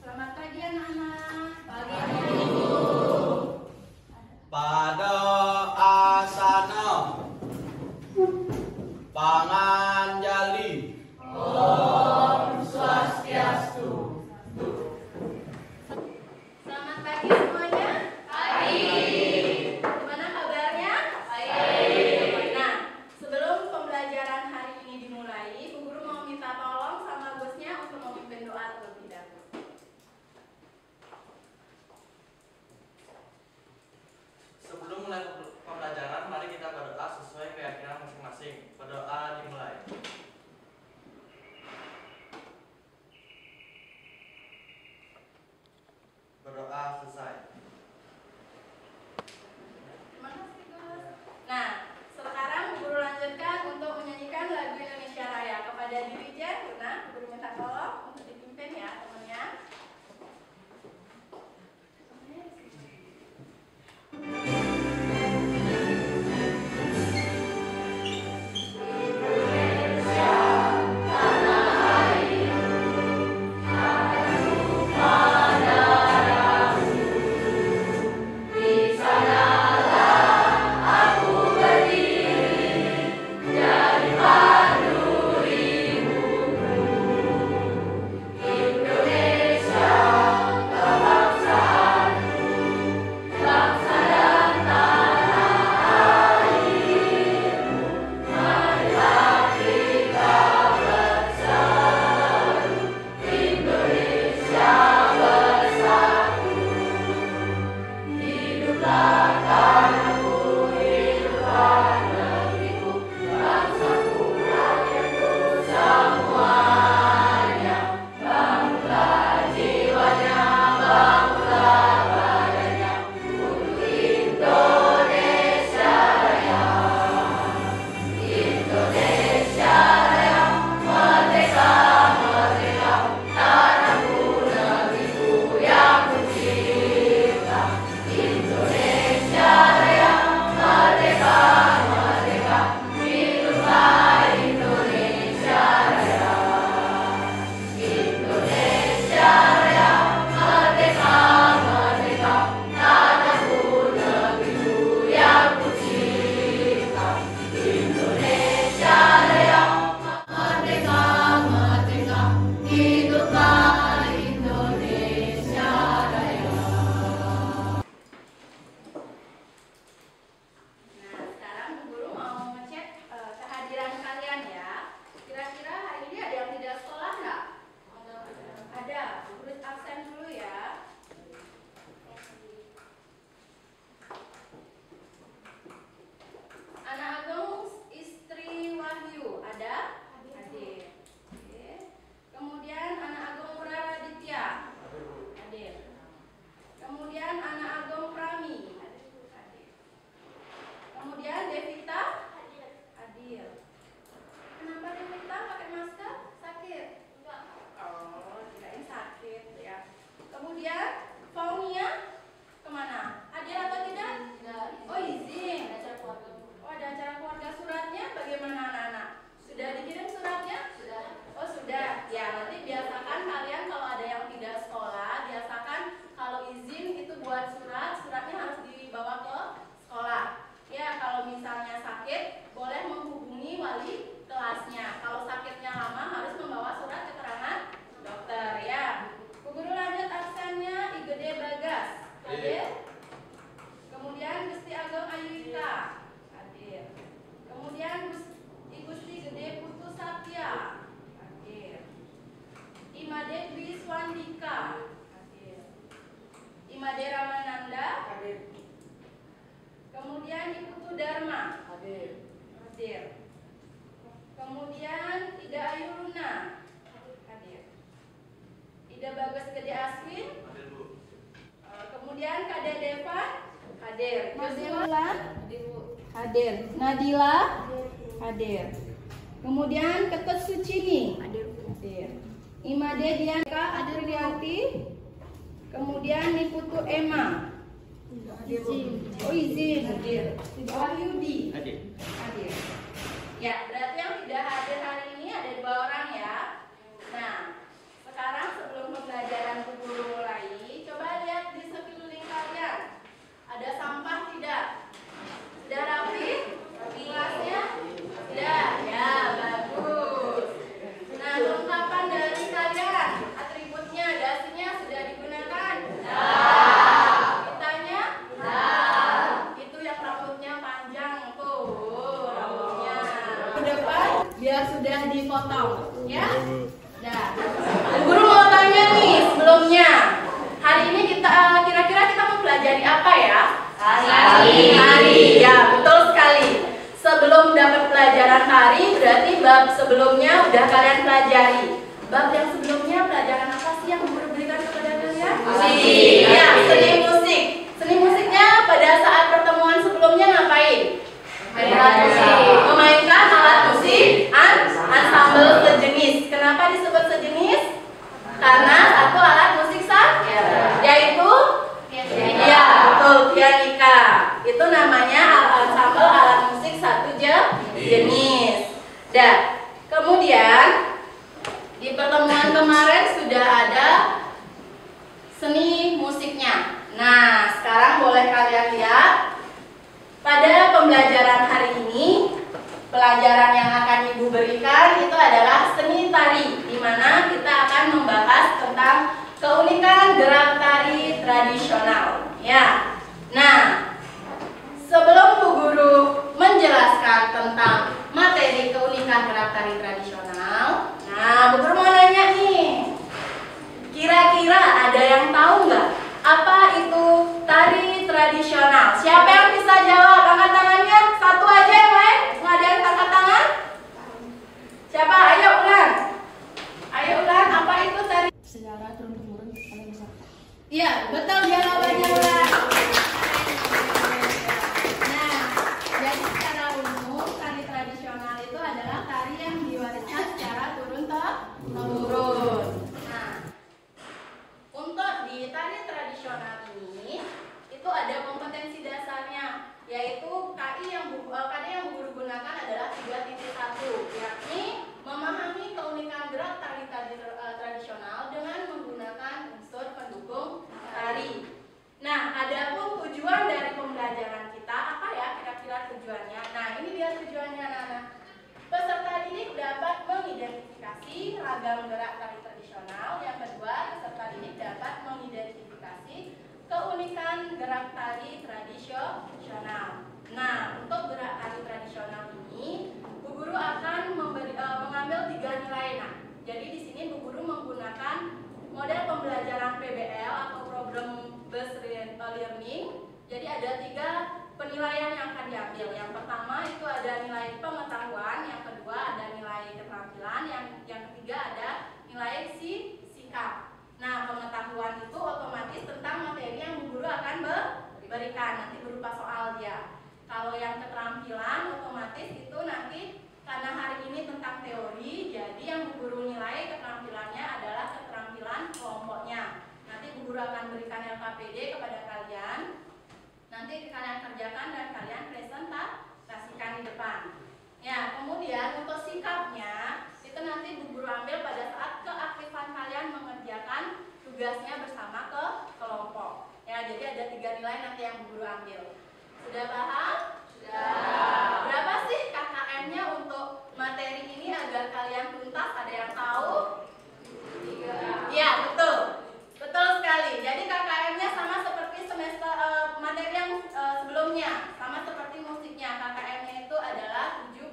Selamat pagi anak-anak. Pagi. Pada asana panganjali. Om Swastiastu. Selamat pagi semuanya. Pagi. Gimana kabarnya? Baik. Nah, sebelum pembelajaran hari ini dimulai, Bu Guru mau minta tolong sama bosnya untuk memimpin doa terlebih dahulu. Sebelum mulai pembelajaran, mari kita berdoa sesuai keyakinan masing-masing. Berdoa dimulai. Hadir. Kemudian Ida Ayu Luna. Hadir. Ida Bagas Gede Aswin. Kemudian Kade Devan. Hadir. Nadila. Hadir. Nadila. Hadir. Kemudian Ketut Sucini. Hadir. Imade Dianka Adrianti. Kemudian Niputu Emma. Oh izin. Hadir. Wahyudi. Hadir. Ya, berarti yang tidak hadir hari ini ada 2 orang ya. Nah, sekarang sebelum pembelajaran Bu Guru mulai, coba lihat di sekeliling kalian. Ada sampah tidak? Sudah rapi? Kelasnya? Sudah? Ya, bagus. Nah, kelengkapan dari kalian, atributnya, dasinya sudah digunakan? Kitanya? Itu yang rambutnya panjang tuh, rambutnya. Ke depan biar sudah dipotong, ya. Nah, guru mau tanya nih sebelumnya. Hari ini kita kira-kira kita mau pelajari apa ya? Hari. Ya, betul sekali. Sebelum dapat pelajaran hari, berarti bab sebelumnya udah kalian pelajari. Bab yang sebelumnya pelajaran apa sih yang guru berikan kepada kalian? Musik. Ya, seni musik. Seni musiknya pada saat pertemuan sebelumnya ngapain? Memainkan alat musik ansambel sejenis. Kenapa disebut sejenis? Karena satu alat musik yaitu ya betul, pianika. Itu namanya ansambel alat musik satu jenis. Dan kemudian di pertemuan kemarin sudah ada seni musiknya. Nah, sekarang boleh kalian lihat pada pembelajaran hari ini, pelajaran yang akan Ibu berikan itu adalah seni tari, di mana kita akan membahas tentang keunikan gerak tari tradisional. Ya. Nah, sebelum Bu Guru menjelaskan tentang materi keunikan gerak tari tradisional, nah Bu Guru mau nanya nih, kira-kira ada yang tahu nggak apa itu tari tradisional? Siapa yang bisa jawab? Angkat tangannya. Satu aja yang lain. Nggak ada yang angkat tangan? Siapa? Ayo ulang. Ayo ulang. Apa itu tari? Secara turun-temurun kalian bisa. Iya, betul jawabannya ulang. Nah, jadi secara umum tari tradisional itu adalah tari yang diwariskan secara turun-temurun. Nah, untuk di tari tradisional ini itu ada kompetensi dasarnya, yaitu KD yang Bu Guru gunakan adalah 3.1, yakni memahami keunikan gerak tari tradisional dengan menggunakan unsur pendukung tari. Nah, adapun tujuan dari pembelajaran kita apa ya kira-kira tujuannya? Nah, ini dia tujuannya anak-anak. Peserta didik dapat mengidentifikasi ragam gerak tari tradisional. Yang kedua, peserta didik dapat mengidentifikasi keunikan gerak tari tradisional. Nah, untuk gerak tari tradisional ini, Bu Guru akan mengambil 3 nilai. Nah, jadi di sini Bu Guru menggunakan model pembelajaran PBL atau program based learning. Jadi ada 3 penilaian yang akan diambil. Yang pertama itu ada nilai pengetahuan, yang kedua ada nilai keterampilan, yang ketiga ada nilai sikap. Nah, pengetahuan itu otomatis tentang materi yang Bu Guru akan berikan, nanti berupa soal dia. Kalau yang keterampilan otomatis itu nanti karena hari ini tentang teori, jadi yang Bu Guru nilai keterampilannya adalah keterampilan kelompoknya. Nanti Bu Guru akan berikan LKPD kepada kalian. Nanti kalian kerjakan dan kalian presentasikan di depan. Ya, kemudian untuk sikapnya itu nanti Bu Guru ambil pada saat keaktifan kalian mengerjakan tugasnya bersama ke kelompok. Ya, jadi ada 3 nilai nanti yang Bu Guru ambil. Sudah paham? Sudah. Berapa sih KKM-nya untuk materi ini agar kalian tuntas? Ada yang tahu? 3. Ya, betul. Betul sekali. Jadi KKM-nya sama seperti semester materi yang sebelumnya, sama seperti musiknya. KKM-nya itu adalah 73.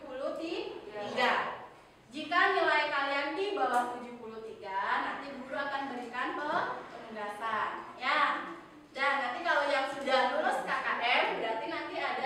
Jika nilai kalian di bawah 73, nanti guru akan berikan penugasan, ya. Dan nanti kalau yang sudah lulus KKM, berarti nanti ada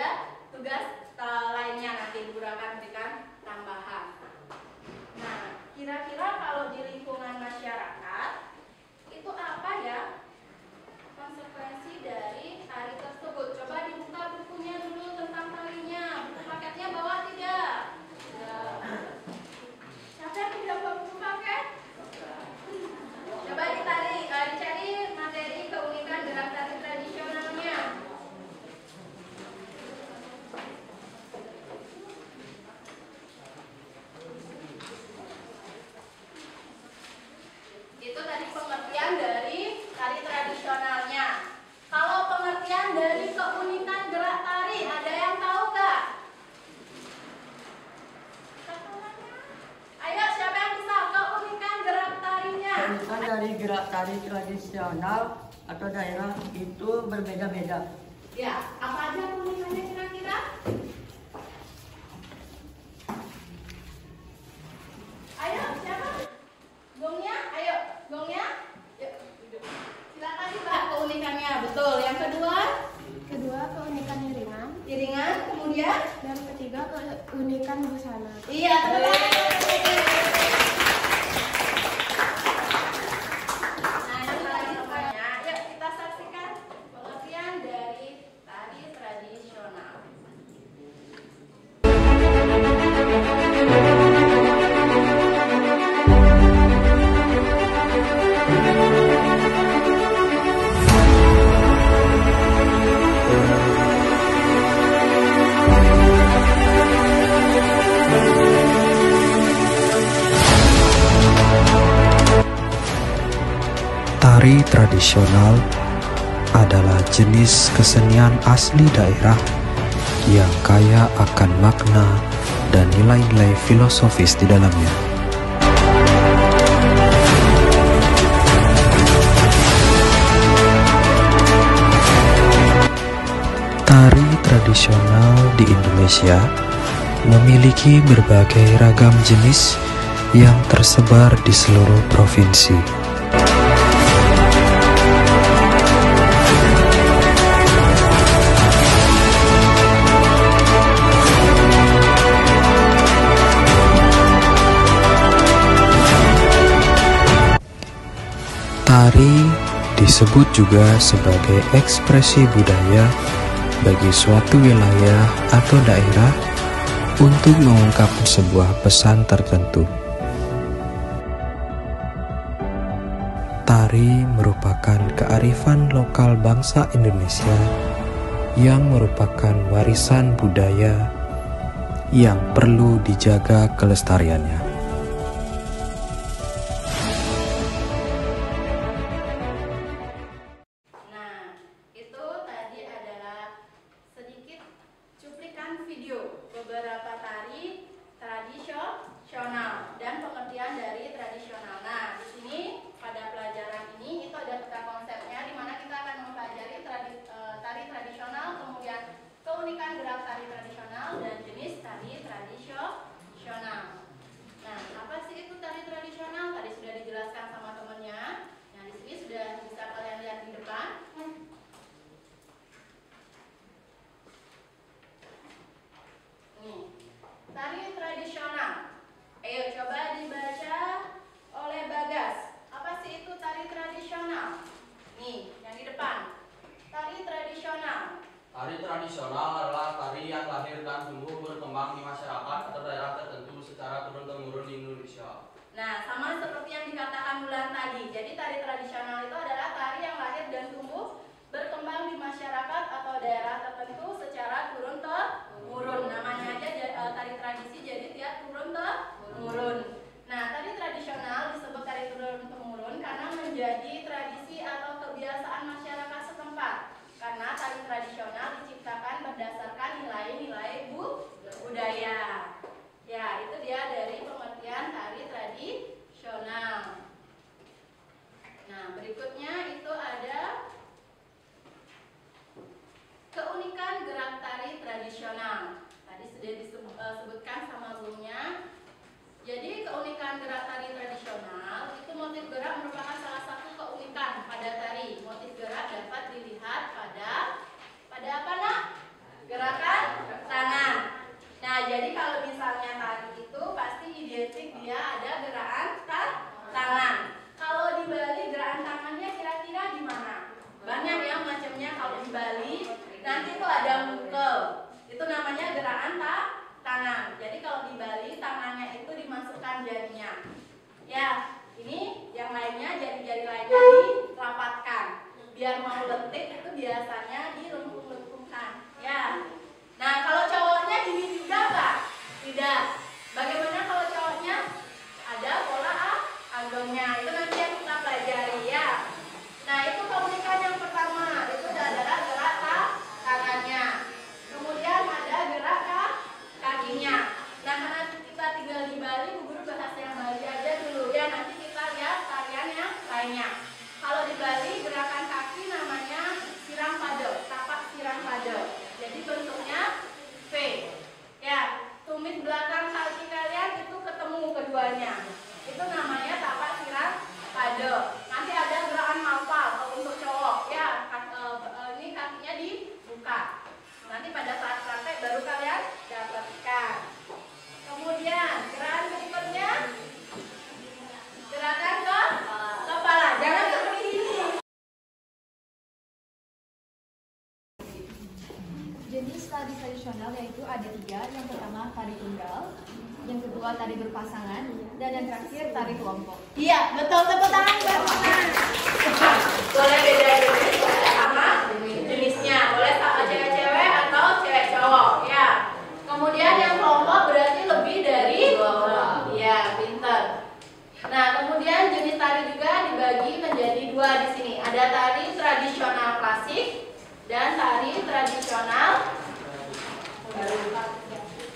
dari gerak tari tradisional atau daerah itu berbeda-beda. Ya, apa aja keunikannya kira-kira? Ayo, siapa? Gongnya, ayo, gongnya. Yuk, duduk. Silakan dibahas keunikannya. Betul. Yang kedua, Keunikan iringan. iringan. Kemudian, Dan ketiga, keunikan busana. iya, teman. Nah, ini tadi semuanya. Yuk kita saksikan pengertian dari tari tradisional. Tari tradisional adalah jenis kesenian asli daerah yang kaya akan makna dan nilai-nilai filosofis di dalamnya. Tari tradisional di Indonesia memiliki berbagai ragam jenis yang tersebar di seluruh provinsi. Tari disebut juga sebagai ekspresi budaya bagi suatu wilayah atau daerah untuk mengungkap sebuah pesan tertentu. Tari merupakan kearifan lokal bangsa Indonesia yang merupakan warisan budaya yang perlu dijaga kelestariannya. Nah, itu tadi adalah sedikit cuplikan video beberapa tari tradisional dan pengertian dari tradisional. Nah, di sini pada pelajaran ini itu ada peta konsepnya di mana kita akan mempelajari tari tradisional, kemudian keunikan gerak tari tradisional dan jenis tari tradisional. Nah, apa sih itu tari tradisional? Tadi sudah dijelaskan sama temennya. Nah, di sini sudah bisa kalian lihat di depan. Nih, tari tradisional. Ayo coba dibaca oleh Bagas. Apa sih itu tari tradisional? Nih, yang di depan. Tari tradisional. Tari tradisional adalah tari yang lahir dan tumbuh berkembang di masyarakat atau daerah tertentu secara turun-temurun di Indonesia. Nah, sama seperti yang dikatakan Bulan tadi. Jadi tari tradisional itu adalah tari yang lahir dan tumbuh berkembang di masyarakat atau daerah tertentu secara turun-temurun. Namanya aja tari tradisi, jadi dia turun-temurun. Nah, tari tradisional disebut tari turun-temurun karena menjadi tradisi atau kebiasaan masyarakat setempat. Karena tari tradisional diciptakan berdasarkan nilai-nilai budaya. Ya, itu dia dari pengertian tari tradisional. Nah, berikutnya itu ada keunikan gerak tari tradisional. Tadi sudah disebutkan sama sebelumnya. Jadi keunikan gerak tari tradisional itu motif gerak merupakan salah satu keunikan pada tari. Motif gerak dapat dilihat pada apa nak? Gerakan tangan. Nah, jadi kalau misalnya tari itu pasti identik dia ada gerakan tangan. Kalau di Bali gerakan tangannya kira-kira gimana? Banyak ya macamnya kalau di Bali. Nanti tuh ada mukel. Itu namanya gerakan tangan. Jadi kalau di Bali tangannya itu dimasukkan jarinya. Ya, ini yang lainnya jari-jari lainnya dirapatkan. Biar mau letik itu biasanya dilengkung-lengkungkan. Ya. Nah, kalau cowoknya gini juga Pak? Tidak. Bagaimana kalau cowoknya? Ada pola agongnya. Itu nanti yang kita pelajari ya. Nah, itu keunikan yang pertama. Itu adalah gerak tangannya. Kemudian ada gerak kakinya. Nah, karena kita tinggal di Bali, Bu Guru bahas yang Bali aja dulu ya. Nanti kita lihat tarian yang lainnya. ada 3. Yang pertama tari tunggal, yang kedua tari berpasangan, dan yang terakhir tari kelompok. Iya, betul, tepuk tangan buat Mona. Boleh beda jenis sama jenisnya, boleh sama cewek-cewek atau cewek cowok, ya. Kemudian yang kelompok berarti lebih dari 2. Iya, pinter. Nah, kemudian jenis tari juga dibagi menjadi 2 di sini. Ada tari tradisional klasik dan tari tradisional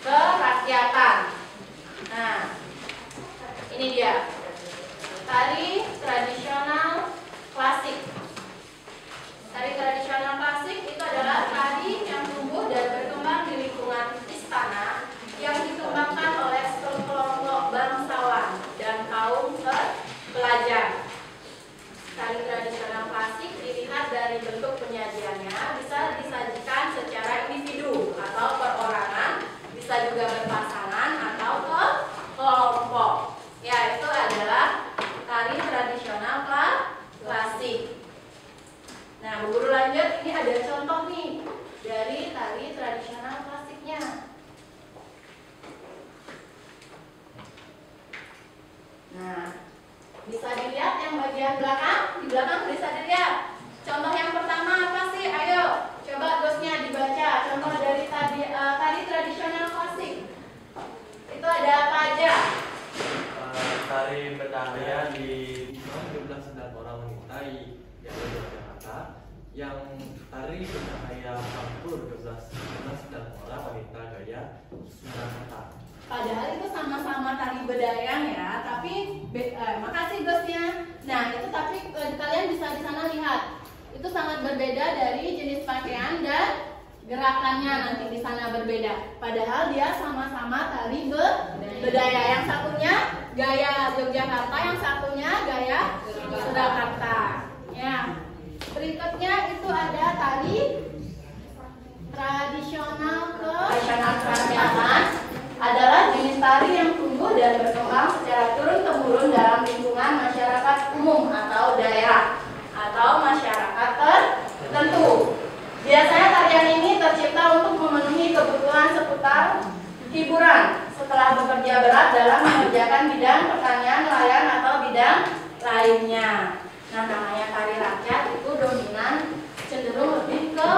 kerakyatan. Nah, ini dia tari tradisional klasik. Tari tradisional klasik itu adalah tari yang tumbuh dan berkembang di lingkungan istana yang dikembangkan oleh sekelompok bangsawan dan kaum pelajar. Tari tradisional klasik dilihat dari bentuk penyajiannya, bisa disajikan secara individu atau perorangan, bisa juga berpasangan atau kelompok. Ya, itu adalah tari tradisional klasik. Nah, Bu Guru lanjut, ini ada contoh nih dari tari tradisional klasiknya. Nah, bisa dilihat yang bagian belakang, di belakang bisa dilihat. Contoh yang pertama apa sih? Ayo, coba gosnya dibaca. Contoh dari tari tradisional klasik. Itu ada apa aja? Tari Bedaya di 12 sedang orang wanita yang ada di Jakarta, yang tari Bedaya campur 12 sedang orang wanita gaya Surakarta. Padahal itu sama-sama tari bedayang ya, tapi makasih gosnya. Nah, itu tapi kalian bisa di sana lihat. Itu sangat berbeda dari jenis pakaian dan gerakannya nanti di sana berbeda. Padahal dia sama-sama tari bedaya. Yang satunya gaya Yogyakarta, yang satunya gaya Surakarta. Ya. Berikutnya itu ada tari tradisional kerakyatan. Adalah jenis tari yang tumbuh dan berkembang secara turun-temurun dalam lingkungan masyarakat umum atau daerah atau masyarakat tertentu. Biasanya tarian ini tercipta untuk memenuhi kebutuhan seputar hiburan setelah bekerja berat dalam mengerjakan bidang pertanian, nelayan atau bidang lainnya. Nah, namanya tari rakyat itu dominan cenderung lebih ke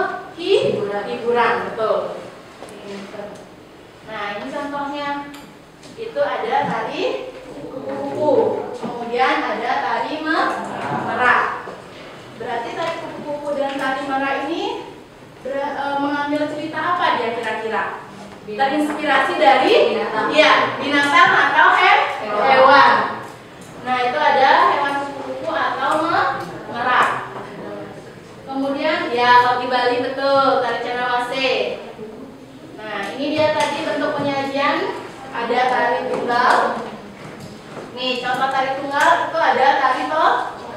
hiburan, betul. Nah, ini contohnya. Itu ada tari kupu-kupu. Kemudian ada tari merak. Berarti tari kupu-kupu dan tari merak ini mengambil cerita apa dia kira-kira? Terinspirasi dari binatang atau hewan. Nah, itu ada hewan kupu-kupu atau merak. Kemudian kalau di Bali betul tari Cendrawasih. Nah, ini dia tadi bentuk penyajian. Ada tari tunggal. Nih, contoh tari tunggal itu ada tari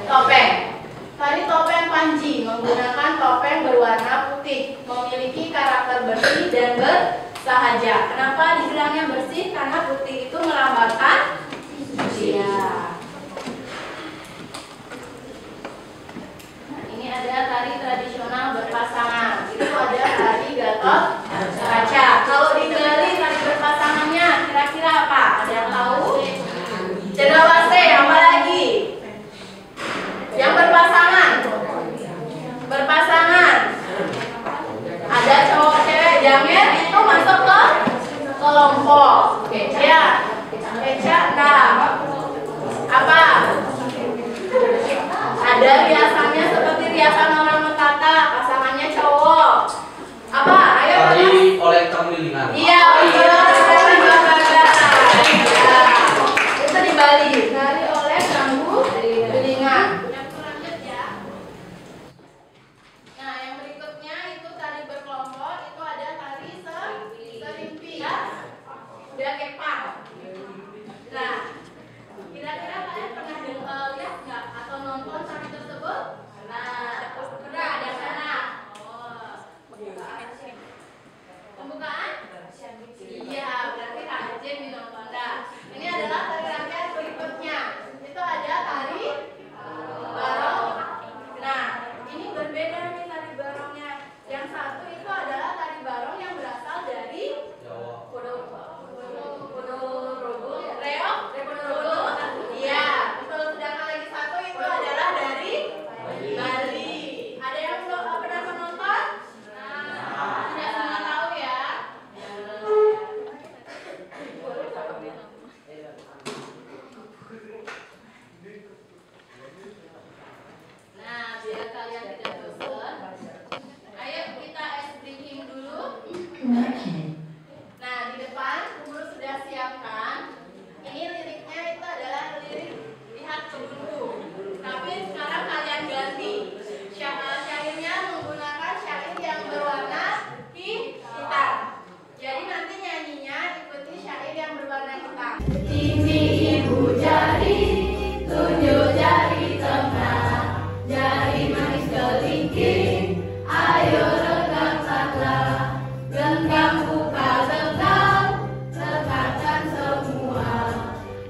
topeng. Tari topeng Panji menggunakan topeng berwarna putih, memiliki karakter bersih dan bersahaja. Kenapa dibilangnya bersih? Karena putih itu melambangkan Nah, ini ada tari tradisional berpasangan. Itu ada tari Gatot Kaca. Kalau di Bali tari berpasangannya kira-kira apa? Ada yang tahu? Cendrawasih, apa lagi? Yang berpasangan. Ada cowok cewek janger itu masuk ke kelompok. Ya. Nah. Apa? Ada riasannya seperti riasan orang Metata, pasangannya cowok. Apa? Ayo Tari oleh kelilingan. Iya, itu di Bali. Tari oleh ganggu telinga. Nah, yang berikutnya itu tari berkelompok. Itu ada tari serimpi. Udah kepang. Nah, kira-kira kalian pernah lihat nggak atau nonton tari tersebut? Nah, pernah ada sana. Pembukaan? Iya, berarti rajin minum pada. Ini adalah tari rakyat berikutnya. Itu ada tari barong. Nah, ini berbeda nih tari barongnya. Yang satu itu adalah tari barong yang berasal dari Ini ibu jari, tunjuk jari tengah, jari manis kelingking, ayo regangkanlah, genggam buka genggam, lekatkan semua,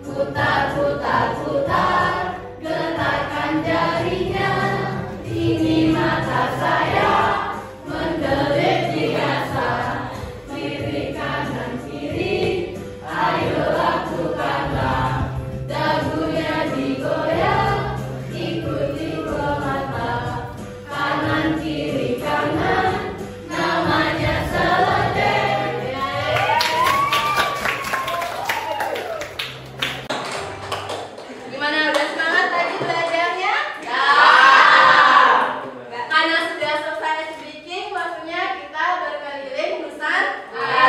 putar putar putar, getarkan jarinya, ini mata saya, mendelik biasa, kiri kanan kiri, ayo lakukanlah, dagunya digoyang, ikuti mata, kanan kiri kanan, namanya seledek. Gimana, udah semangat tadi belajarnya? Ya. Karena sudah selesai speaking, waktunya kita berkeliling Nusantara.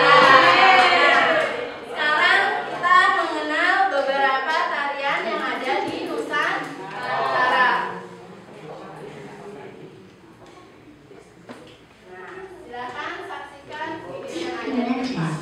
Sekarang kita mengenal beberapa tarian yang ada di Nusantara. Nah, silakan saksikan video yang ada di depan.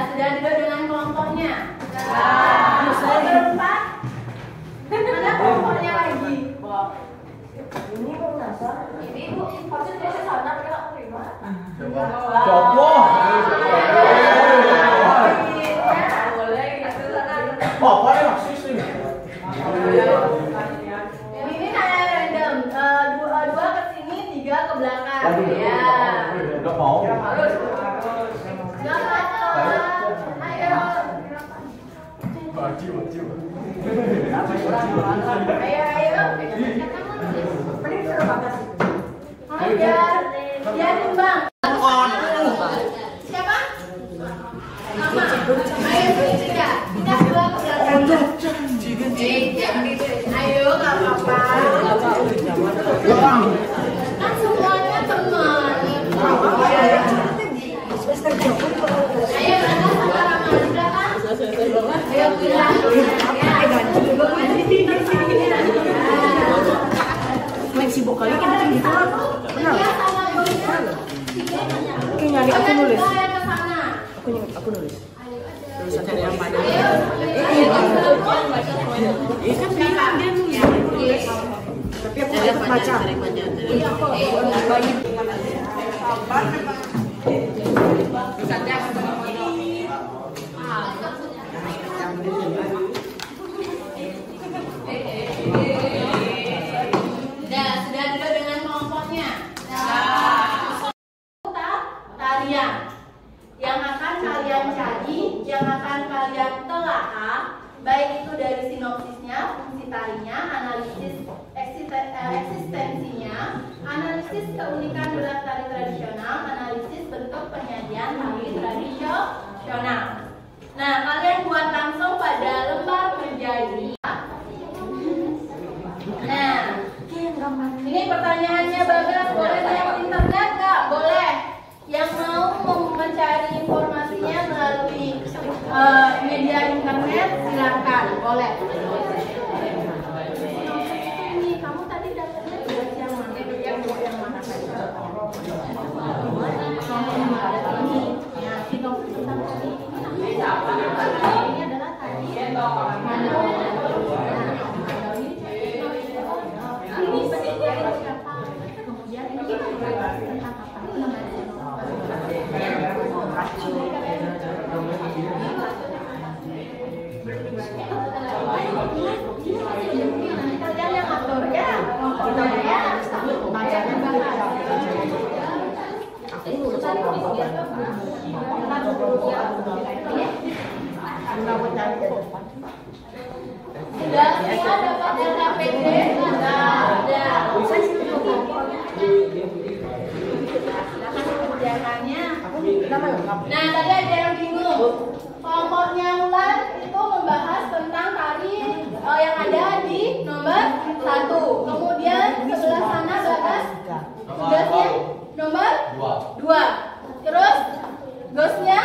Sudah duduk dengan kelompoknya. Berempat. Mana kelompoknya lagi? Ini Bu Nasa. Ini Bu, pasti dia sana ya, terima. Coba. Boleh gitu sana. Apa ya maksis ini? Ini kayak random. Dua ke sini, tiga ke belakang. Ya. Enggak mau. Harus. Gak apa-apa. Ayo. Maju. Ayo. Ajar. Dia nyumbang. Siapa? Mama. Ayo bertiga. Kita dua ke belakang. Jangan gitu. Ayo, gak apa-apa. Kan semuanya teman. Ayo, Rana sama Rama di belakang. Ayo, bilang. Main sibuk kali kan bikin gitu kan. Benar. Oke, nyari aku nulis. Aku nulis. Tulisan yang panjang. Kan bilang dia nulis. Tapi aku ikut baca. Iya kok. Bayi. Sudah duduk dengan kelompoknya. Tarian yang akan kalian cari, yang akan kalian telaah, baik itu dari sinopsisnya, fungsi tarinya, analisis eksistensinya, analisis keunikan berat tari tradisional, analisis bentuk penyajian tari tradisional. Nah, kalian buat langsung pada lembar menjadi. Nah, ini pertanyaannya Bagas, boleh lewat internet nggak? Boleh. Yang mau mencari informasinya melalui media internet silakan, boleh. Ini kamu tadi dapatnya tugas yang mana? Yang mana tadi? Ini, ya kita tadi. Ini adalah tadi. Ini sebenarnya siapa? Kemudian ini tentang apa? Kalian yang atur ya, ya. Bacanya sudah semua dapat LKPD? Ada. Kerjakannya. Nah, tadi ada yang bingung. Kelompoknya Ulan itu membahas tentang tari yang ada di nomor 1. Kemudian sebelah sana Bagas tugasnya nomor 2. Terus gosnya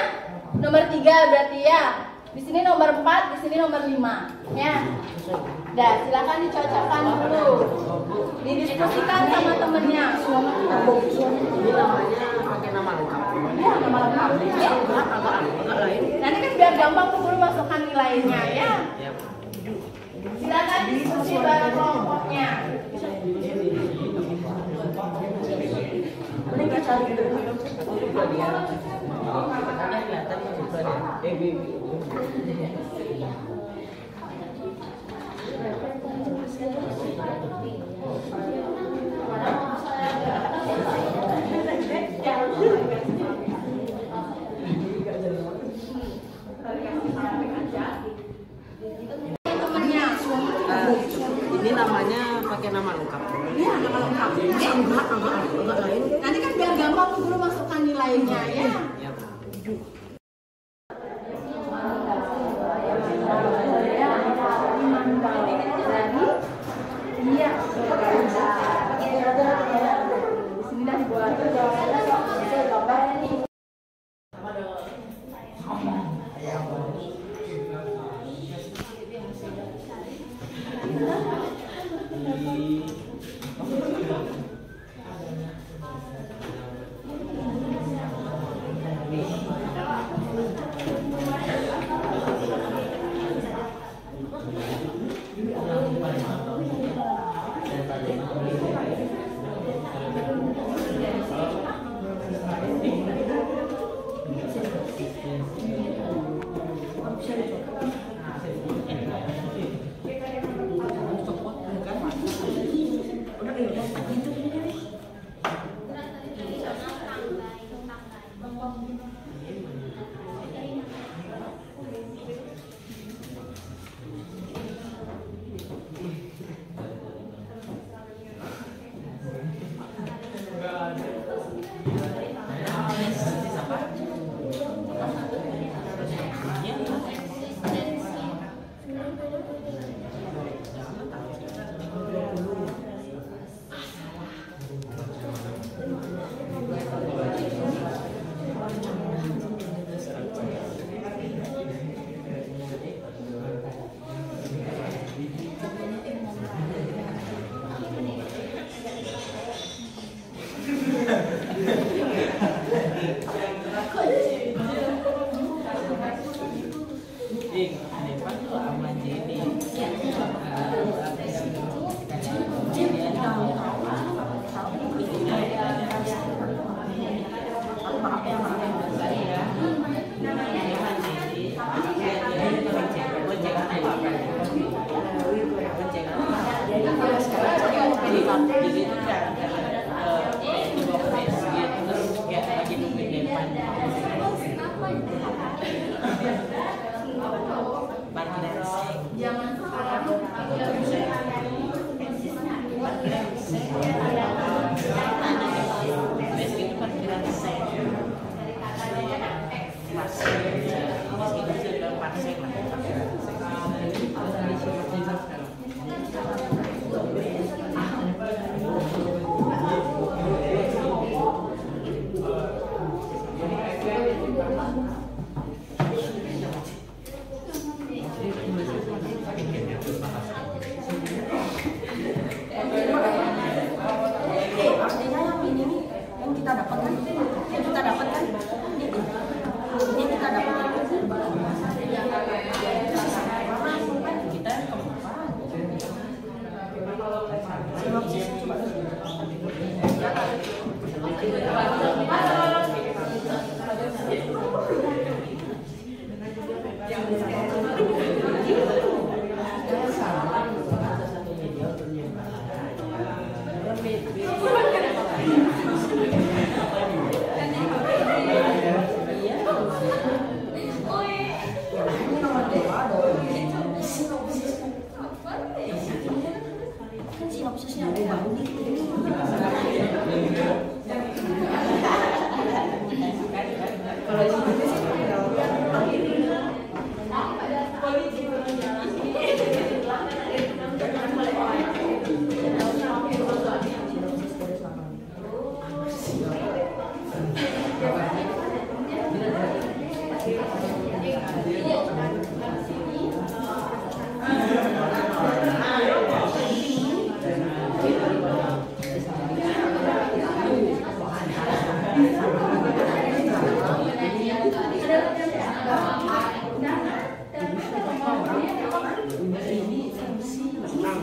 nomor 3 berarti ya. Di sini nomor 4, di sini nomor 5. Ya. Dah, silakan dicocokkan dulu. Didiskusikan sama temennya. Ya, nama lengkap. Ya. Nanti kan biar gampang guru masukkan nilainya ya. Silakan diskusi bareng kelompoknya. Enggak lain. Nanti kan biar gampang tuh guru masukkan nilainya ya. Iya.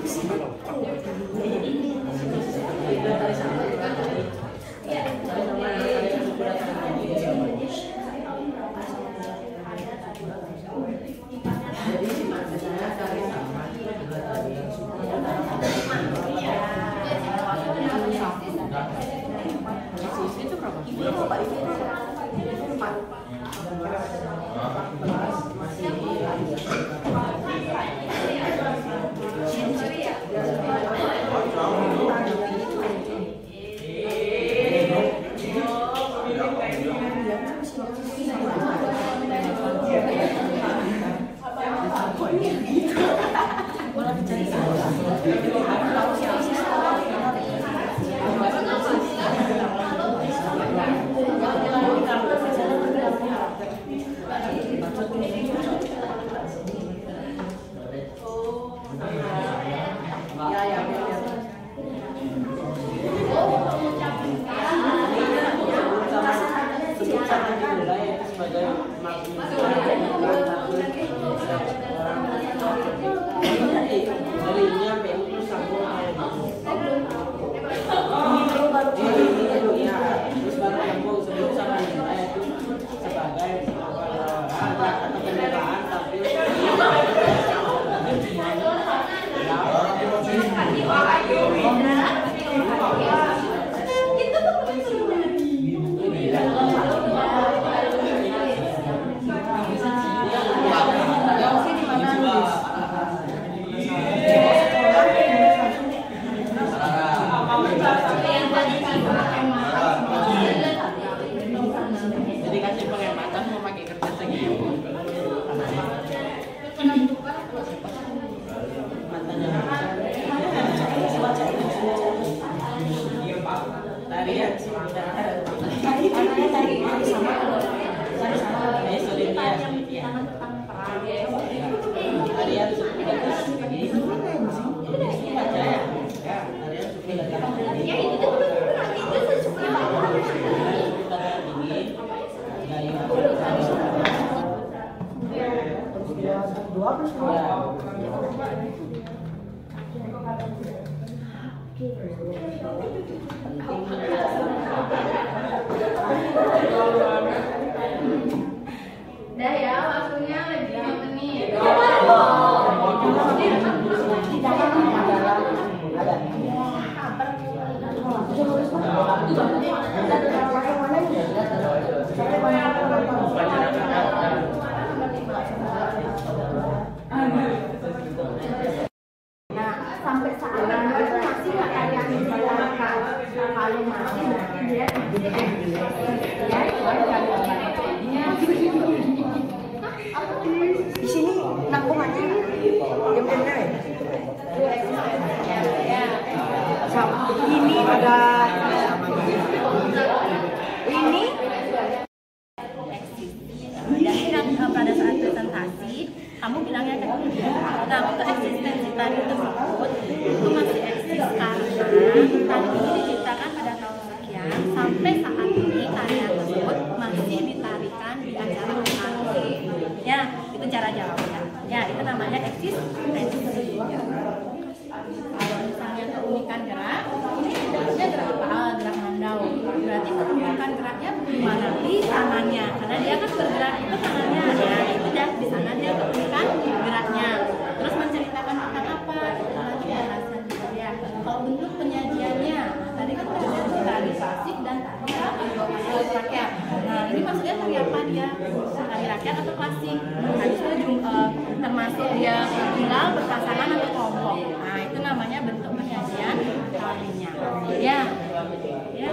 Bismillah buat Udah ya, waktunya lagi 5 menit. Nah, sampai saat ini masih nggak kalian dilakukan. Kalau masih berarti dia ya, Di sini nanggung aja. Diam deh. Ini ada ini. Dan pada saat presentasi kamu bilangnya kayak gitu. Nah, untuk eksistensi tari tersebut itu masih eksis karena tari ini diciptakan pada tahun sekian sampai saat ini karya tersebut masih ditarikan di acara tari. Ya, itu cara jawabnya. Ya, itu namanya eksistensi. Kalau misalnya keunikan gerak, ini geraknya gerak apa? Gerak mandau. Berarti keunikan geraknya bagaimana? Di tangannya, karena dia kan bergerak itu tangannya. Ya, itu dah di sana dia keunikan geraknya. Terus menceritakan tentang apa? Lagi bahasan ya. Kalau bentuk penyajiannya, tadi kan ada tari klasik dan tari rakyat. Nah, ini maksudnya tari apa dia? Tari rakyat atau klasik? Tadi itu termasuk dia tunggal, berpasangan atau kelompok. Nah, itu namanya bentuk penyajian tarinya. Ya. Ya.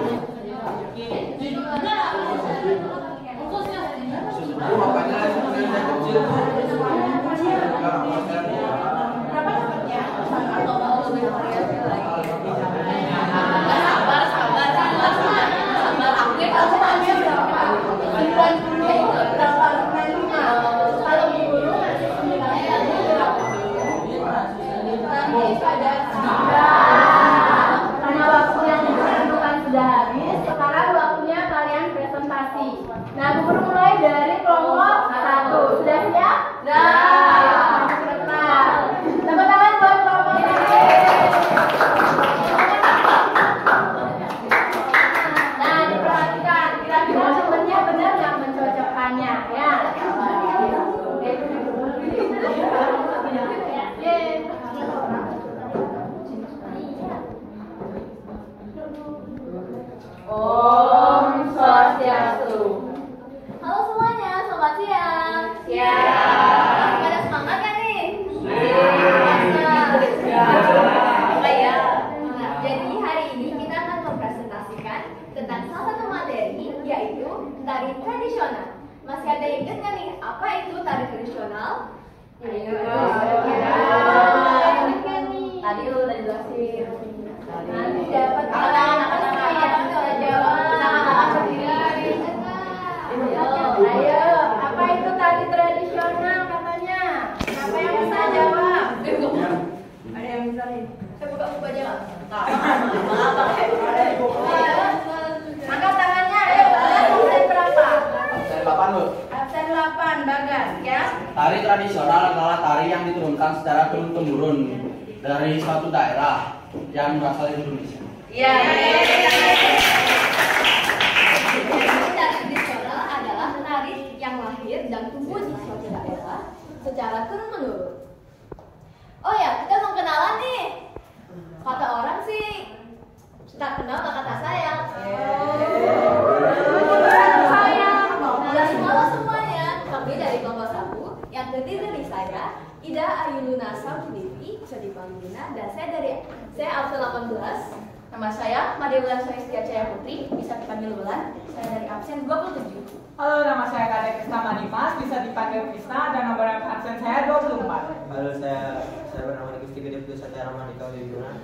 Nah, guru mulai dari kelompok 1. Sudah siap? Sudah. Tepuk tangan buat kelompok 1. Nah, diperhatikan. Kira-kira temennya benar nggak mencocokkannya? Ya. Om Swastiastu. Halo semuanya, selamat siang. Siang. Pada semangat kan nih? Jadi hari ini kita akan mempresentasikan tentang salah satu materi, yaitu tari tradisional. Masih ada yang ingat nggak nih apa itu tari tradisional? Tadi lu udah jelasin. Nanti dapat Ayo, apa itu tari tradisional katanya? Siapa yang bisa jawab? Ada yang bisa nih? Saya buka jawab. Angkat tangannya, ayo. Absen berapa? Absen 8, Bu. Absen 8, Bagas, ya. Tari tradisional adalah tari yang diturunkan secara turun-temurun dari suatu daerah yang berasal dari Indonesia. Iya. Tari tradisional adalah tari yang lahir dan tumbuh di suatu daerah secara turun-menurun. Oh ya, kita mau kenalan nih. Kata orang sih, tak kenal maka tak sayang. Nah, halo semuanya, kami dari kelompok 1 yang terdiri dari saya, Ida Ayuluna Samsuditi, bisa dipanggil Lina, dan saya absen 18. Nama saya Made Wulan Sulistia Cahaya Putri, bisa dipanggil Wulan. Saya dari absen 27. Halo, nama saya Kadek Krisna Manimas, bisa dipanggil Krisna, dan nomor absen saya 24. Halo, saya bernama Gusti Gede Satya Ramadika Wibuna,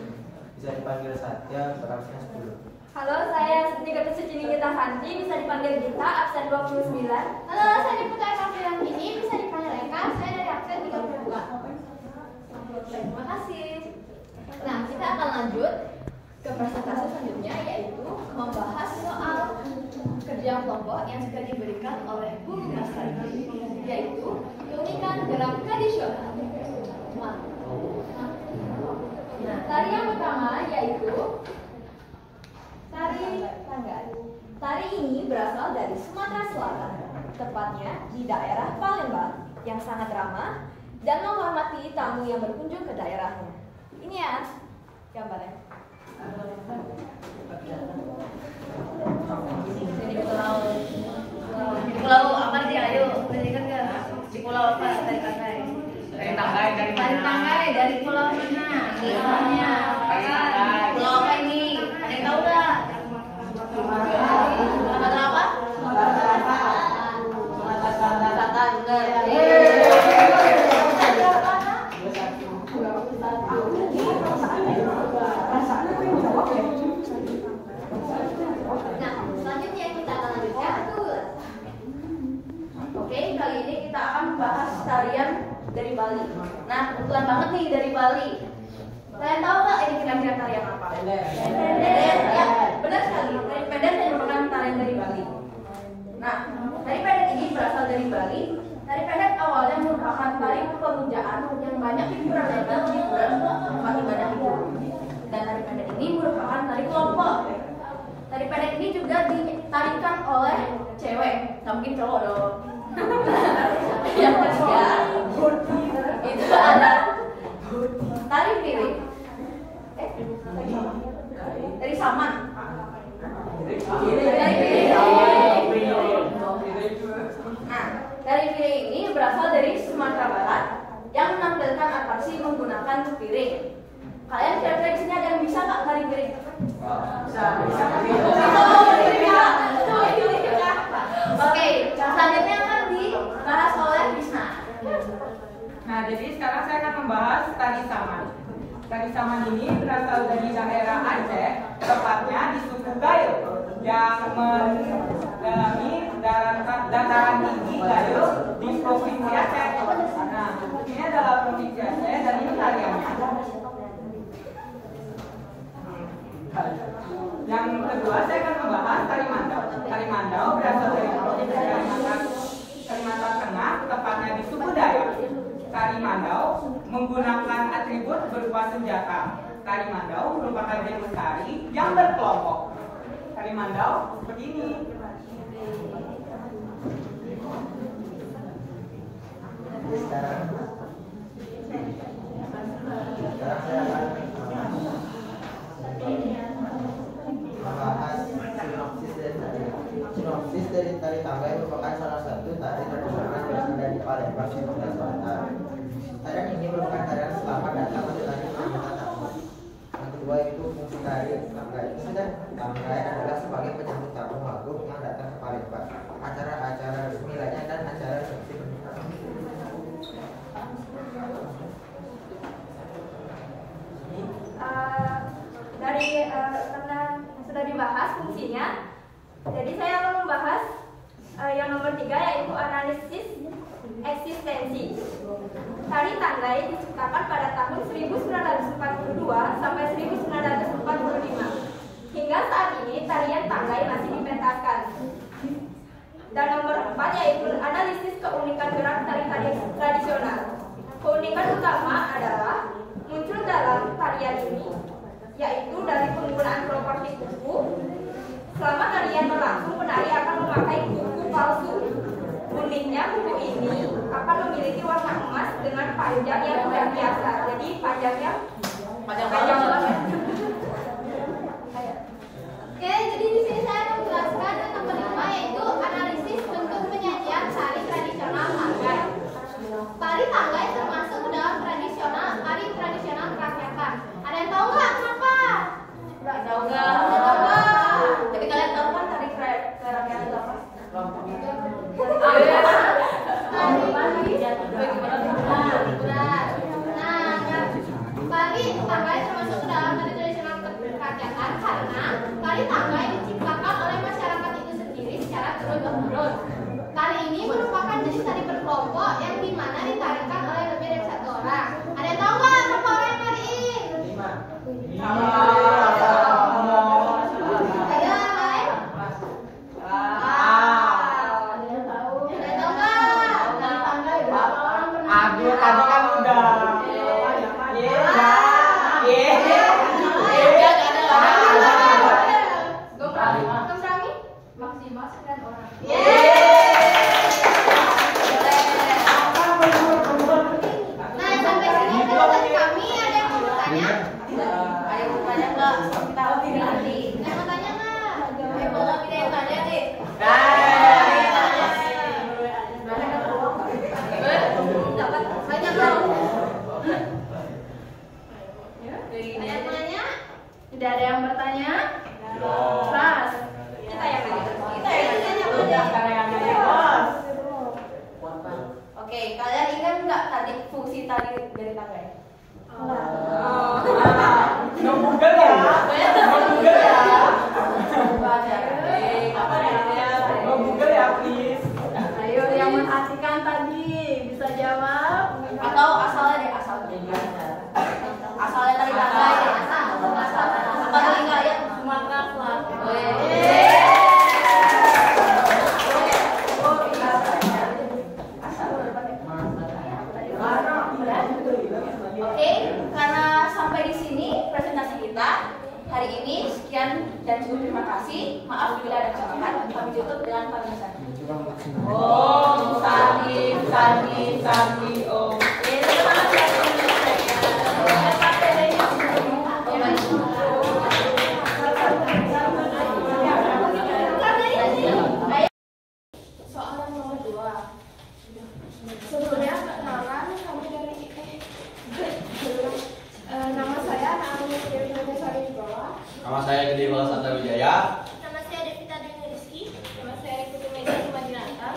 bisa dipanggil Satya, berabsen 10. Halo, saya Ketua Suci Gita Santi, bisa dipanggil Gita, absen 29. Halo, saya Diputra Kafiran ini, bisa dipanggil Eka, saya dari absen 32. Terima kasih. Nah, kita akan lanjut ke presentasi selanjutnya, yaitu membahas soal kerja kelompok yang sudah diberikan oleh Bu Nastari, yaitu keunikan gerak tradisional. Nah, tari yang pertama yaitu tari tanggai. Tari ini berasal dari Sumatera Selatan, tepatnya di daerah Palembang, yang sangat ramah dan menghormati tamu yang berkunjung ke daerahnya. Ini ya gambarnya. Di pulau apa sih? Ayo, berikan ke di pulau apa? Dari Tanggai. Dari Tanggai, dari mana? Dari Tanggai, dari pulau mana? Namanya. Pulau apa ini? Ada yang tahu nggak? Sumatera apa? Sumatera Selatan. Nah, selanjutnya kita akan lanjutkan. Oke, kali ini kita akan membahas tarian dari Bali. Nah, kebetulan banget nih dari Bali. Kalian tahu nggak ini kira-kira tarian apa? Pendek. Ya, benar sekali. Tari pendek merupakan tarian dari Bali. Nah, tari pendek ini berasal dari Bali. Tari pendek awalnya merupakan tari pemujaan yang banyak diperagakan di tempat ibadah Hindu. Dan tari pendek ini merupakan tari kelompok. Tari pendek ini juga ditarikan oleh cewek, nggak mungkin cowok dong. Yang ketiga itu ada tari piring. Dari Saman. Dari piring. Nah, tari piring ini berasal dari Sumatera Barat yang menampilkan atraksi menggunakan piring. Kalian kira-kira di sini ada yang bisa nggak tari piring? Oke, selanjutnya akan dibahas oleh Bisna. Nah, jadi sekarang saya akan membahas tari saman. Tari saman ini berasal dari daerah Aceh, tepatnya di suku Gayo, yang mendalami dataran tinggi Gayo di Provinsi Aceh. Nah, ini adalah Provinsi Aceh dan ini tariannya. Yang kedua saya akan membahas tari mandau. Tari mandau berasal dari Kalimantan Tengah, tepatnya di suku Dayak. Tari mandau menggunakan atribut berupa senjata. Tari mandau merupakan jenis tari yang berkelompok. Tari mandau seperti ini. Sekarang saya akan membahas sinopsis dari tari tanggai merupakan salah satu tari tradisional yang ada di Palembang, Sumatera Selatan. Tarian ini merupakan tarian selamat datang untuk tari penyambutan tamu. Yang kedua itu fungsi tari tanggai. Tanggai adalah sebagai penyambut tamu agung yang datang ke Palembang, acara-acara resmi lainnya dan acara resepsi pernikahan. Karena sudah dibahas fungsinya, jadi saya akan membahas yang nomor 3, yaitu analisis eksistensi. Tari tanggai diciptakan pada tahun 1942 sampai 1945. Hingga saat ini tarian tanggai masih dipentaskan. Dan nomor 4 yaitu analisis keunikan gerak tari tradisional. Keunikan utama adalah muncul dalam tarian ini, yaitu dari penggunaan properti kuku. Selama tarian berlangsung, penari akan memakai kuku palsu. Uniknya kuku ini akan memiliki warna emas dengan panjang yang tidak biasa. Jadi panjangnya panjang banget. Oke, jadi di sini saya akan menjelaskan yang nomor 5, yaitu analisis bentuk penyajian tari tradisional tanggai. Tari tanggai termasuk ke dalam tari tradisional kerakyatan. Ada yang tahu nggak kenapa? Nggak tahu. Tapi kalian tahu kan tari kerakyatan itu apa? Tari tanggai termasuk ke dalam tari tradisional kerakyatan karena tari tanggai turun-temurun. Tari ini merupakan jenis tari berkelompok yang dimana ditarikan oleh lebih dari satu orang. Ada yang tahu nggak berapa orang yang tariin? 5. Ayo lain. Ada yang tahu? Ada yang tahu nggak? Dari tangga berapa orang pernah? Aduh, tadi kan udah. Maksimal 9 orang. Nah, sampai sini penonton kami ada yang mau bertanya? Ayo bertanya nggak? Kita lebih nanti. Ada mau tanya nggak? Ayo boleh pilih yang tanya deh. Dapat banyak dong. Ada yang nanya? Tidak ada yang bertanya? Pas. Kita yang nanya. Oke, kalian ingat nggak tadi fungsi tari dari tangga ya? Google ya. Google ya, please. Ayo yang mengartikan tadi bisa jawab. Atau asalnya deh, asalnya tari tangga ya. Paling nggak ya Sumatera Selatan. Oke, karena sampai di sini presentasi kita hari ini. Sekian dan cukup, terima kasih. Maaf bila ada kesalahan. Kami tutup dengan parisan. Om Sandi Om. Soalan nomor 2. Sebelumnya perkenalan kami dari nama saya Naomi Sari di bawah. Nama saya Gede Balasanta Wijaya. Nama saya Devita Deni Rizky. Nama saya Rikuti Media Sumadinata.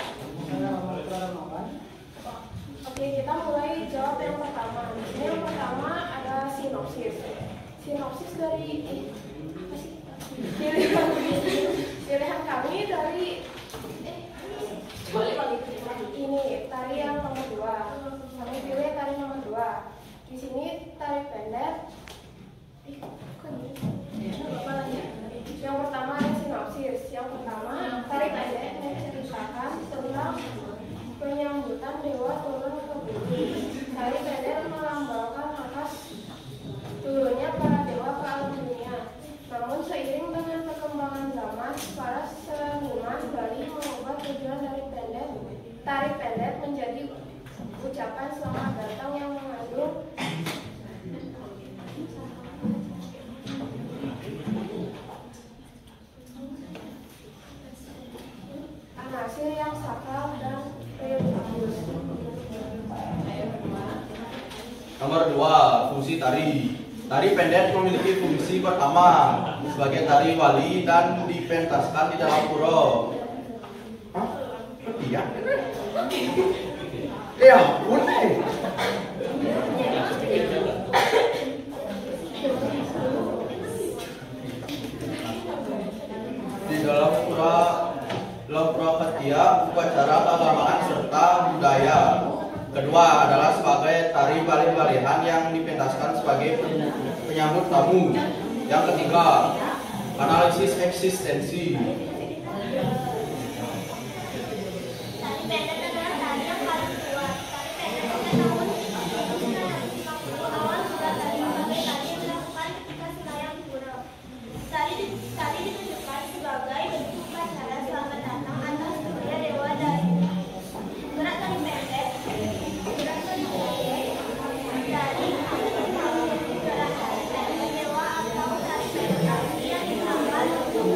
Oke, kita mulai jawab yang pertama. Yang pertama ada sinopsis. Sinopsis dari pilihan kami dari ini tari yang nomor 2. Kami pilih tari nomor 2. Di sini tari pendek. Yang pertama ada sinopsis. Yang pertama tari pendek menceritakan tentang penyambutan dewa turun ke bumi. Tari pendek melambangkan atas turunnya para dewa ke alam dunia. Namun seiring dengan perkembangan zaman, para seniman Bali mengubah tujuan dari tari pendek menjadi ucapan selamat datang yang mengandung anasir yang sakral dan religius. Nomor 2, fungsi tari. Tari pendek memiliki fungsi pertama sebagai tari wali dan dipentaskan di dalam pura. Iya. Ya, boleh. Di dalam pura ketiak, upacara keagamaan serta budaya. Kedua adalah sebagai tari bali-balihan yang dipentaskan sebagai penyambut tamu. Yang ketiga, analisis eksistensi. Tari pendek adalah tari yang paling kuat. Tari pendek pada tahun 1950 awal sudah tari sebagai tari yang dilakukan ketika Selayang Pura. Tari ditunjukkan sebagai bentuk upacara selamat datang atas surya dewa dari gerak tari pendek. Gerak tari pendek dari gerak tari pendek dewa atau tari pendek yang digunakan untuk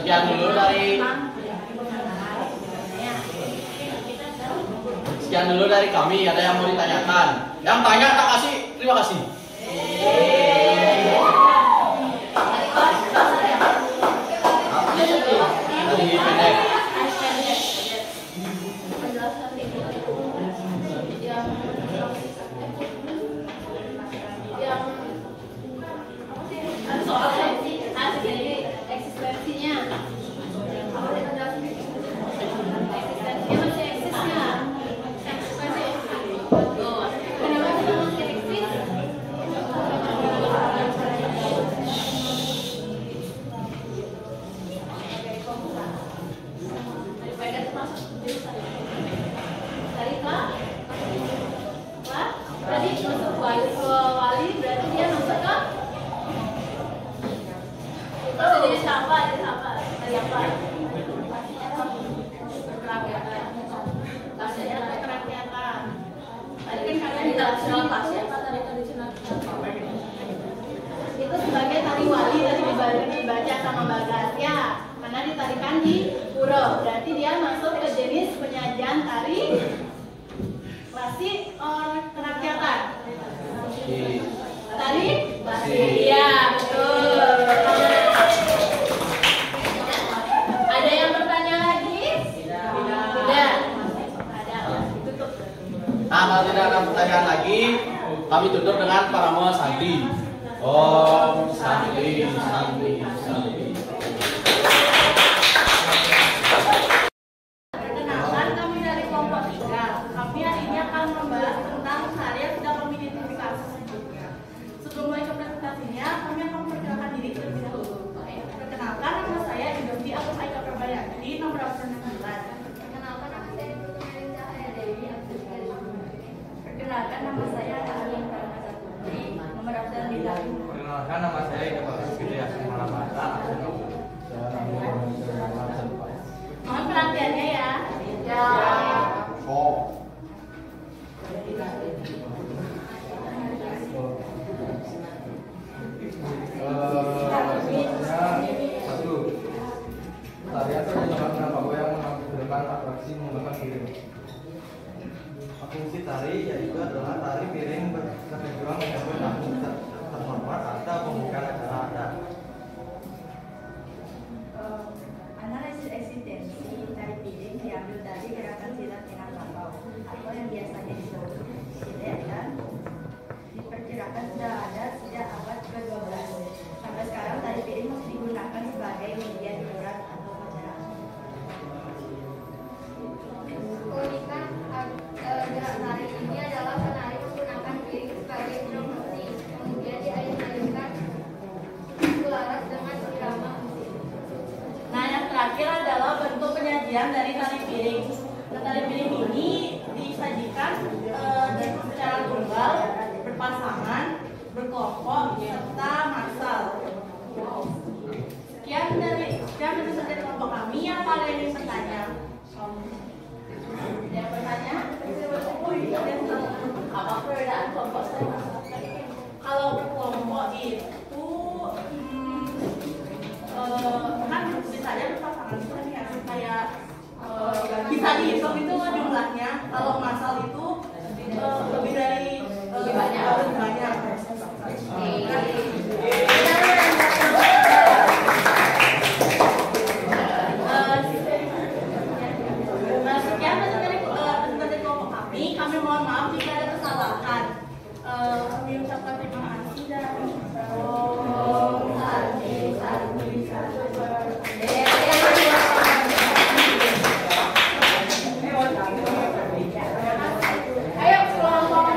Sekian dulu dari kami. Ada yang mau ditanyakan? Yang tanya tak kasih, terima kasih. Tadi pendek. Eksistensinya. Eksistensinya masih eksis nggak? Kenapa kita masih eksis? Tadi Kak? Kak? Berarti masuk wali, berarti dia masuk ke? Masuk jadi siapa? Dari apa? Kerakyatan. Maksudnya kerakyatan. Tadi kan kalian di tradisional pas ya? Tadi tradisional. Itu sebagai tari wali tadi dibaca sama Bagas ya. Karena ditarikan di pura. Berarti dia masuk ke jenis penyajian tari klasik kerakyatan. Tari? Iya, betul. Ada yang bertanya lagi? Tidak. Ada. Tutup. Nah, kalau tidak ada pertanyaan lagi, kami tutup dengan parama Santi. Om Santi, Santi, Santi. Perkenalkan, kami dari kelompok 3. Kami hari ini akan membahas tentang karya sudah kami identifikasi sebelumnya. Sebelum mulai ke presentasinya, kami akan memperkenalkan diri terlebih dahulu. Perkenalkan, nama saya Indovi Agus Aika Prabayati, nomor absen 9. Perkenalkan, nama saya Putri Cahaya Dewi, absen 9. Perkenalkan, nama saya Alin Pramasa Putri, nomor absen 9. Perkenalkan, nama saya Ida Bagus Gede Yasin Malabata. Mohon perhatiannya ya. Ya. Satu, tarian terjemahan bahwa yang menampilkan atraksi menggunakan piring. Fungsi tari yaitu adalah tari piring bertujuan menyambut tamu terhormat atau pembukaan acara adat. Analisis eksistensi tari piring diambil dari gerakan silat minang lampau atau yang biasanya disebut silat dan diperkirakan sudah ada sejak abad ke-12. Sampai sekarang tari piring masih digunakan sebagai media hiburan atau acara. Keunikan gerak tari ini adalah penari menggunakan piring sebagai instrumen, kemudian dialihkan selaras dengan irama musik. Nah, yang terakhir adalah bentuk penyajian dari tari piring. Nah, tari piring ini disajikan secara tunggal, berpasangan, berkelompok, serta massal. Sekian dari kelompok kami. Yang ada yang bertanya? Yang bertanya? Apa perbedaan kelompok saya? Kalau kelompok itu kan misalnya berpasangan itu kan kayak bisa dihitung itu jumlahnya. Kalau massal itu lebih dari banyak. Sekian dari kelompok kami. Kami mohon maaf jika ada kesalahan. Kami ucapkan terima kasih dan ayo kelompok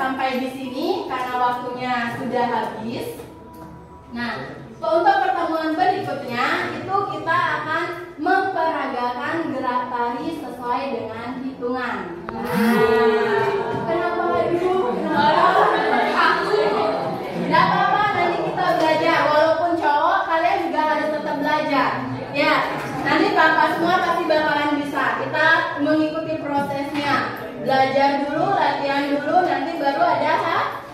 sampai di sini karena waktunya sudah habis. Nah, untuk pertemuan berikutnya itu kita akan memperagakan gerak tari sesuai dengan hitungan. Kenapa ibu? Tidak apa-apa, nanti kita belajar. Walaupun cowok, kalian juga harus tetap belajar. Ya, nanti bapak semua pasti bakalan bisa. Kita mengikuti prosesnya. Belajar dulu, latihan dulu, nanti baru ada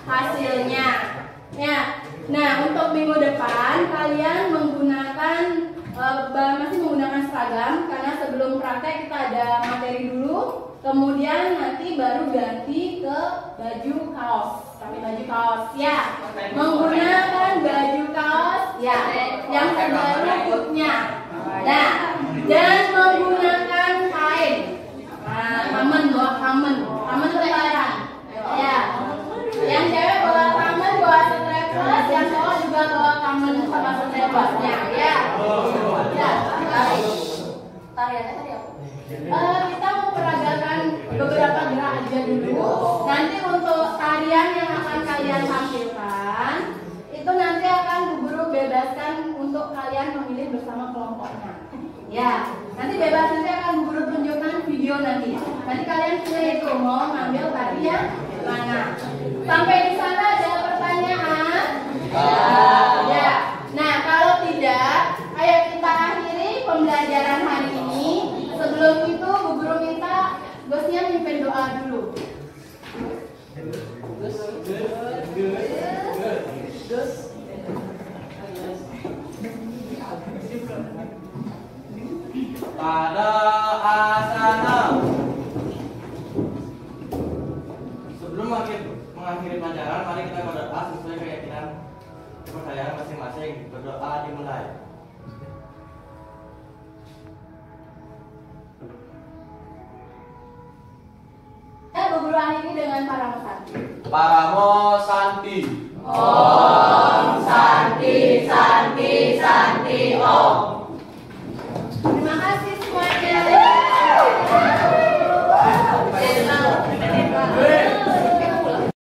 hasilnya. Ya. Nah, untuk minggu depan kalian menggunakan masih menggunakan seragam karena sebelum praktek kita ada materi dulu, kemudian nanti baru ganti ke baju kaos. Pakai baju kaos ya. Menggunakan baju kaos ya yang terbaru bootnya. Nah, dan menggunakan kain. Kamen lebaran. Ya. Yang cewek bawa kamen, bawa strapless, yang cowok juga bawa kamen sama straplessnya, ya. Ya, baik. Tariannya tadi apa? Kita mau peragakan beberapa gerak aja dulu. Nanti untuk tarian yang akan kalian tampilkan, itu nanti akan Bu Guru bebaskan untuk kalian memilih bersama kelompoknya. Ya, nanti bebas, nanti akan Bu Guru tunjukkan video nanti. Nanti kalian pilih itu mau ngambil tarian mana. Sampai di sana ada pertanyaan? Ya. Nah, kalau tidak, ayo kita akhiri pembelajaran hari ini. Sebelum itu, Bu Guru minta bosnya mimpin doa dulu. Pada asana. Sebelum mengakhiri pelajaran, mari kita berdoa sesuai keyakinan kepercayaan masing-masing. Berdoa dimulai. Bu Guru akhiri dengan Paramo Santi. Paramo Santi. Om Santi Santi Santi Om.